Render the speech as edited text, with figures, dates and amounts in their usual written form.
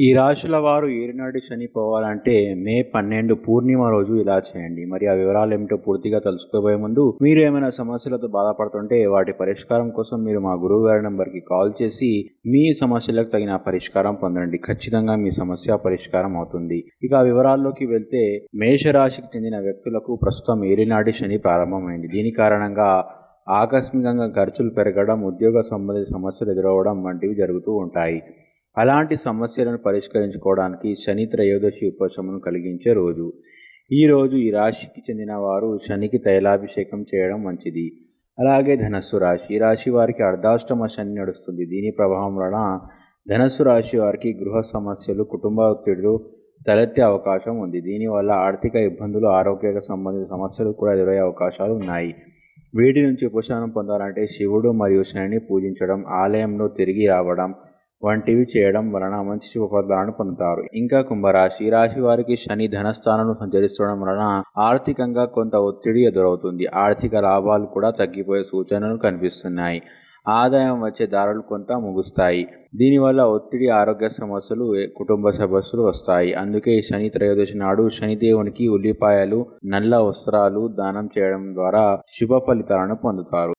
ఈ రాశుల వారు ఏలినాటి శని పోవాలంటే మే 12 పూర్ణిమ రోజు ఇలా చేయండి. మరి ఆ వివరాలు ఏమిటో పూర్తిగా తెలుసుకోబోయే ముందు మీరు ఏమైనా సమస్యలతో బాధపడుతుంటే వాటి పరిష్కారం కోసం మీరు మా గురువు గారి నంబర్కి కాల్ చేసి మీ సమస్యలకు తగిన పరిష్కారం పొందండి. ఖచ్చితంగా మీ సమస్య పరిష్కారం అవుతుంది. ఇక ఆ వివరాల్లోకి వెళ్తే మేషరాశికి చెందిన వ్యక్తులకు ప్రస్తుతం ఏలినాటి శని ప్రారంభమైంది. దీని కారణంగా ఆకస్మికంగా ఖర్చులు పెరగడం, ఉద్యోగ సంబంధిత సమస్యలు ఎదురవడం వంటివి జరుగుతూ ఉంటాయి. అలాంటి సమస్యలను పరిష్కరించుకోవడానికి శని త్రయోదశి ఉపశమనం కలిగించే రోజు. ఈరోజు ఈ రాశికి చెందిన వారు శనికి తైలాభిషేకం చేయడం మంచిది. అలాగే ధనస్సు రాశి, ఈ రాశి వారికి అర్ధాష్టమ శని నడుస్తుంది. దీని ప్రభావం వలన ధనస్సు రాశి వారికి గృహ సమస్యలు, కుటుంబ ఒత్తిడులు తలెత్తే అవకాశం ఉంది. దీనివల్ల ఆర్థిక ఇబ్బందులు, ఆరోగ్య సంబంధిత సమస్యలు కూడా ఎదురయ్యే అవకాశాలు ఉన్నాయి. వీటి నుంచి ఉపశమనం పొందాలంటే శివుడు మరియు శనిని పూజించడం, ఆలయంలో తిరిగి రావడం వంటివి చేయడం వలన మంచి శుభ ఫలితాలను పొందుతారు. ఇంకా కుంభరాశి, ఈ రాశి వారికి శని ధనస్థానంలో సంచరిస్తుండడం వలన ఆర్థికంగా కొంత ఒత్తిడి ఎదురవుతుంది. ఆర్థిక లాభాలు కూడా తగ్గిపోయే సూచనలు కనిపిస్తున్నాయి. ఆదాయం వచ్చే దారులు కొంత ముగుస్తాయి. దీనివల్ల ఒత్తిడి, ఆరోగ్య సమస్యలు, కుటుంబ సమస్యలు వస్తాయి. అందుకే ఈ శని త్రయోదశి నాడు శనిదేవునికి ఉల్లిపాయలు, నల్ల వస్త్రాలు దానం చేయడం ద్వారా శుభ ఫలితాలను పొందుతారు.